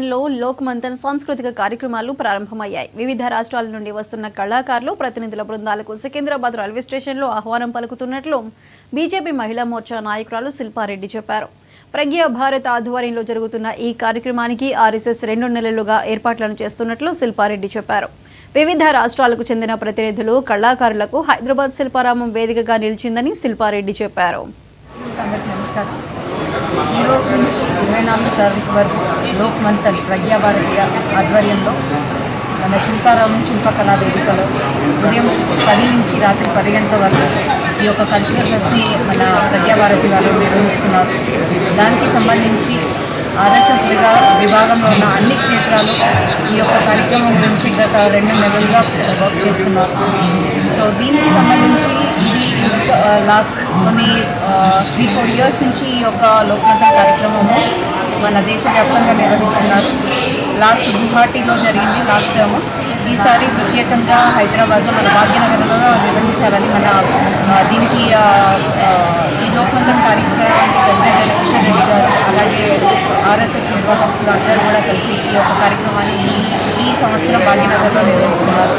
లో లోక్ మంథన్ సాంస్కృతిక కార్యక్రమాలు ప్రారంభమయ్యాయి. వివిధ రాష్ట్రాల నుండి వస్తున్న కళాకారులు, ప్రతినిధుల బృందాలకు సికింద్రాబాద్ రైల్వే స్టేషన్లో ఆహ్వానం పలుకుతున్నట్లు బీజేపీ మహిళా మోర్చా నాయకురాలు శిల్పారెడ్డి చెప్పారు. ప్రజ్ఞా భారత్ ఆధ్వర్యంలో జరుగుతున్న ఈ కార్యక్రమానికి ఆర్ఎస్ఎస్ 2 నెలలుగా ఏర్పాట్లను చేస్తున్నట్లు శిల్పారెడ్డి చెప్పారు. వివిధ రాష్ట్రాలకు చెందిన ప్రతినిధులు, కళాకారులకు హైదరాబాద్ శిల్పారామం వేదికగా నిలిచిందని శిల్పారెడ్డి చెప్పారు. ఈ రోజు నుంచి 24 తారీఖు వరకు లోక్ మంథన్ ప్రజ్ఞా భారతి ఆధ్వర్యంలో మన శిల్పారామం శిల్పకళా వేదికలో ఉదయం 10 నుంచి రాత్రి 10 గంటల వరకు ఈ యొక్క కల్చరల్ ఫెస్ట్ని మన ప్రజ్ఞా భారతి వారు నిర్వహిస్తున్నారు. దానికి సంబంధించి ఆర్ఎస్ఎస్ విభాగంలో ఉన్న అన్ని క్షేత్రాలు ఈ యొక్క కార్యక్రమం గురించి గత 2 నెలలుగా వర్క్ చేస్తున్నారు. సో దీనికి సంబంధించి ఇది లాస్ట్ కొన్ని 3-4 ఇయర్స్ నుంచి ఈ యొక్క లోక్మంథన్ కార్యక్రమము మన దేశవ్యాప్తంగా నిర్వహిస్తున్నారు. లాస్ట్ గువాహటిలో జరిగింది లాస్ట్ టర్మ్. ఈసారి ప్రత్యేకంగా హైదరాబాద్లో మన భాగ్యనగరంలో నిర్వహించాలని దీనికి ఈ లోక్మంథన్ కార్యక్రమానికి ప్రెసిడెంట్ కిషన్ రెడ్డి గారు అలాగే ఆర్ఎస్ఎస్ నిర్వాహకులు అందరూ కూడా కలిసి ఈ యొక్క కార్యక్రమాన్ని ఈ సంవత్సరం భాగ్యనగర్లో నిర్వహిస్తున్నారు.